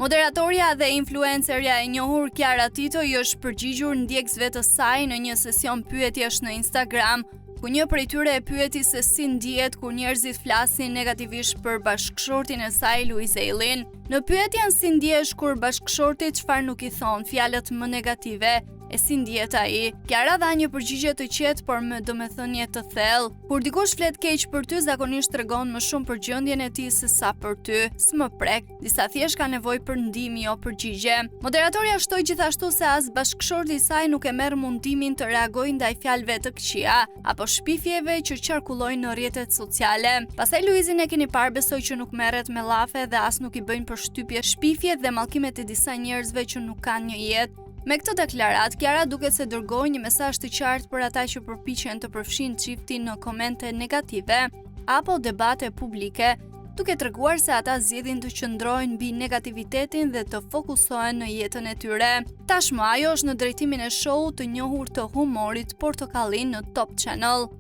Moderatorja dhe influencerja e njohur Kiara Tito i është përgjigjur ndjekësve të saj në një sesion pyetjesh në Instagram, ku një prej tyre e pyeti se si ndihet kur njerëzit flasin negativisht për bashkëshortin e saj Luizellin. Në pyetjen si ndihesh kur bashkëshorti çfarë nuk i thon fjalët më negative, e si ndihet ai, Kiara dha një përgjigje të qetë por me domethënie të thellë. Kur dikush flet keq për ty, zakonisht tregon më shumë për gjendjen e tij se sa për ty. S'më prek, disa thjesht ka nevojë për ndihmë, jo përgjigje. Moderatorja shtoi gjithashtu se as bashkëshorti i saj nuk e merr mundimin të reagojë ndaj fjalëve të këqija apo shpifjeve që qarkullojnë në rrjetet sociale. Pastaj Luizin e keni parë, besoj që nuk merret me llafe dhe as nuk i bëjnë përshtypje shpifjet dhe mallkimet e disa njerëzve që nuk kanë një jetë. Me këtë deklarat, Kiara duket se dërgoi një mesazh të qartë për ata që përpiqen të përfshin çiftin në komente negative apo debate publike, duke treguar se ata zgjedhin të qëndrojnë mbi negativitetin dhe të fokusohen në jetën e tyre. Tashmë ajo është në drejtimin e show të njohur të humorit Portokallin në Top Channel.